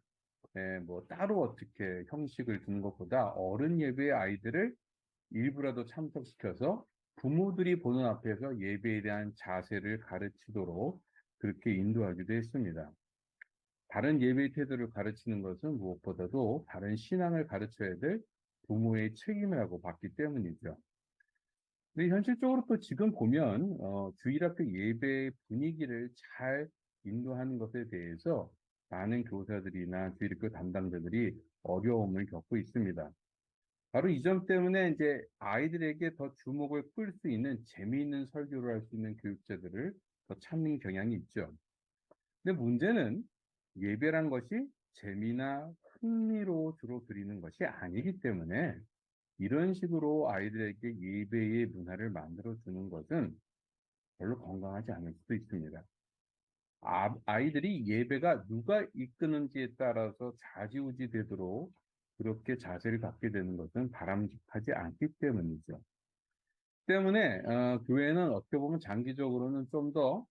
따로 어떻게 형식을 두는 것보다 어른 예배의 아이들을 일부라도 참석시켜서 부모들이 보는 앞에서 예배에 대한 자세를 가르치도록 그렇게 인도하기도 했습니다. 바른 예배의 태도를 가르치는 것은 무엇보다도 바른 신앙을 가르쳐야 될 부모의 책임이라고 봤기 때문이죠. 근데 현실적으로 또 지금 보면 주일학교 예배 분위기를 잘 인도하는 것에 대해서 많은 교사들이나 주일학교 담당자들이 어려움을 겪고 있습니다. 바로 이 점 때문에 이제 아이들에게 더 주목을 끌 수 있는 재미있는 설교를 할 수 있는 교육자들을 더 찾는 경향이 있죠. 근데 문제는 예배란 것이 재미나 흥미로 주로 드리는 것이 아니기 때문에 이런 식으로 아이들에게 예배의 문화를 만들어 주는 것은 별로 건강하지 않을 수도 있습니다. 아이들이 예배가 누가 이끄는지에 따라서 좌지우지 되도록 그렇게 자세를 갖게 되는 것은 바람직하지 않기 때문이죠. 때문에 교회는 어떻게 보면 장기적으로는 좀 더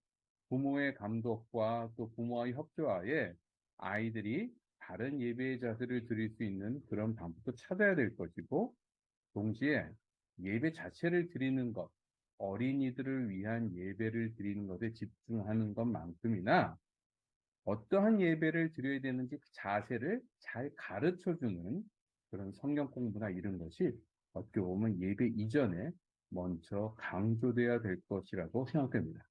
부모의 감독과 또 부모와의 협조하에 아이들이 다른 예배의 자세를 드릴 수 있는 그런 방법도 찾아야 될 것이고, 동시에 예배 자체를 드리는 것, 어린이들을 위한 예배를 드리는 것에 집중하는 것만큼이나 어떠한 예배를 드려야 되는지 그 자세를 잘 가르쳐주는 그런 성경 공부나 이런 것이 어떻게 보면 예배 이전에 먼저 강조돼야 될 것이라고 생각됩니다.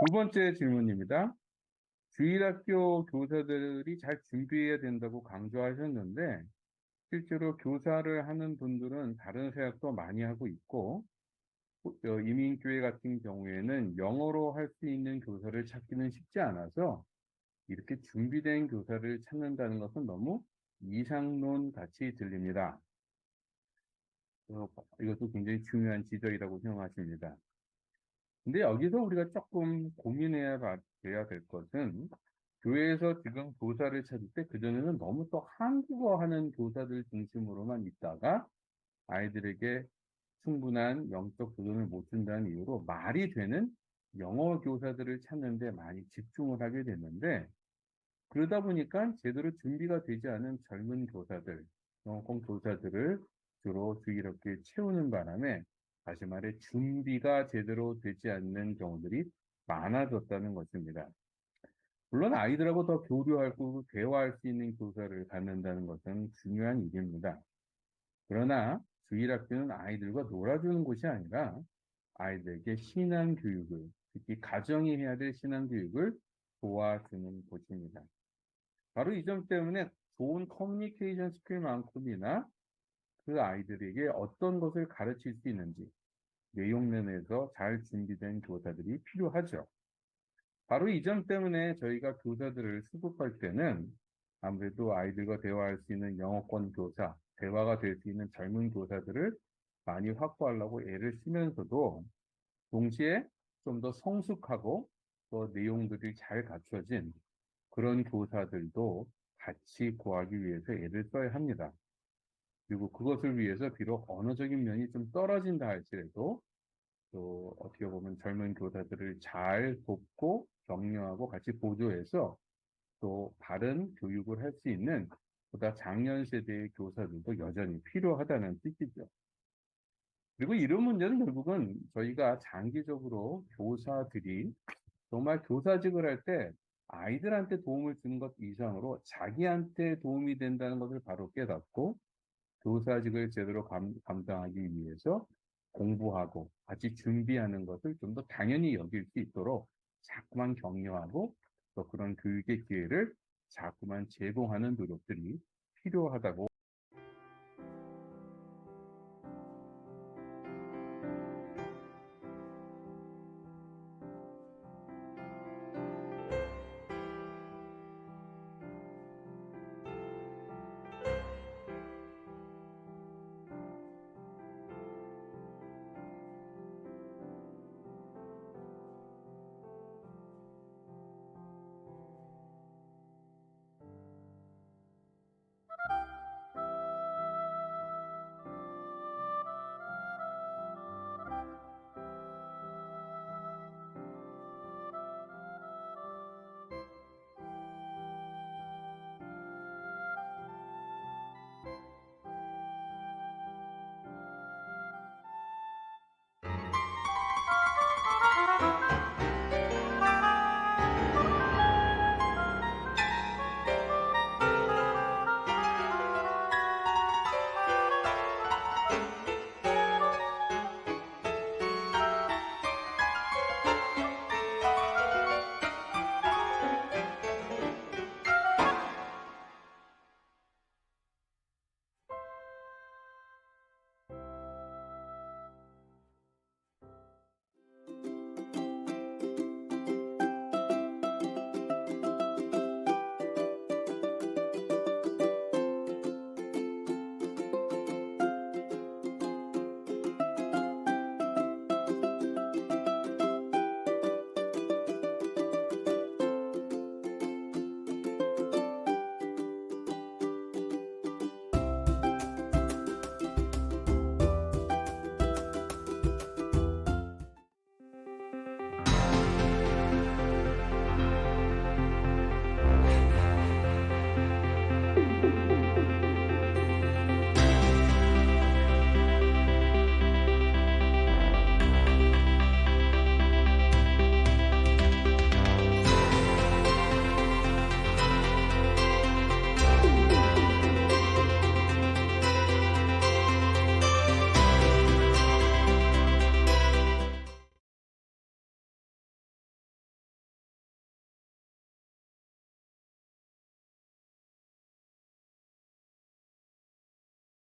두 번째 질문입니다. 주일학교 교사들이 잘 준비해야 된다고 강조하셨는데, 실제로 교사를 하는 분들은 다른 사역도 많이 하고 있고, 이민교회 같은 경우에는 영어로 할 수 있는 교사를 찾기는 쉽지 않아서 이렇게 준비된 교사를 찾는다는 것은 너무 이상론 같이 들립니다. 이것도 굉장히 중요한 지적이라고 생각하십니다. 근데 여기서 우리가 조금 고민해야 돼야 될 것은, 교회에서 지금 교사를 찾을 때 그전에는 너무 또 한국어 하는 교사들 중심으로만 있다가 아이들에게 충분한 영적 도전을 못 준다는 이유로 말이 되는 영어 교사들을 찾는데 많이 집중을 하게 됐는데, 그러다 보니까 제대로 준비가 되지 않은 젊은 교사들, 영어권 교사들을 주로 주일학교에 채우는 바람에, 다시 말해 준비가 제대로 되지 않는 경우들이 많아졌다는 것입니다. 물론 아이들하고 더 교류하고 대화할 수 있는 교사를 갖는다는 것은 중요한 일입니다. 그러나 주일학교는 아이들과 놀아주는 곳이 아니라 아이들에게 신앙 교육을, 특히 가정이 해야 될 신앙 교육을 도와주는 곳입니다. 바로 이 점 때문에 좋은 커뮤니케이션 스킬만큼이나 그 아이들에게 어떤 것을 가르칠 수 있는지 내용 면에서 잘 준비된 교사들이 필요하죠. 바로 이 점 때문에 저희가 교사들을 수급할 때는 아무래도 아이들과 대화할 수 있는 영어권 교사, 대화가 될 수 있는 젊은 교사들을 많이 확보하려고 애를 쓰면서도, 동시에 좀 더 성숙하고 또 내용들이 잘 갖춰진 그런 교사들도 같이 구하기 위해서 애를 써야 합니다. 그리고 그것을 위해서 비록 언어적인 면이 좀 떨어진다 할지라도 또 어떻게 보면 젊은 교사들을 잘 돕고 격려하고 같이 보조해서 또 바른 교육을 할 수 있는 보다 장년 세대의 교사들도 여전히 필요하다는 뜻이죠. 그리고 이런 문제는 결국은 저희가 장기적으로 교사들이 정말 교사직을 할 때 아이들한테 도움을 주는 것 이상으로 자기한테 도움이 된다는 것을 바로 깨닫고, 교사직을 제대로 감당하기 위해서 공부하고 같이 준비하는 것을 좀 더 당연히 여길 수 있도록 자꾸만 격려하고 또 그런 교육의 기회를 자꾸만 제공하는 노력들이 필요하다고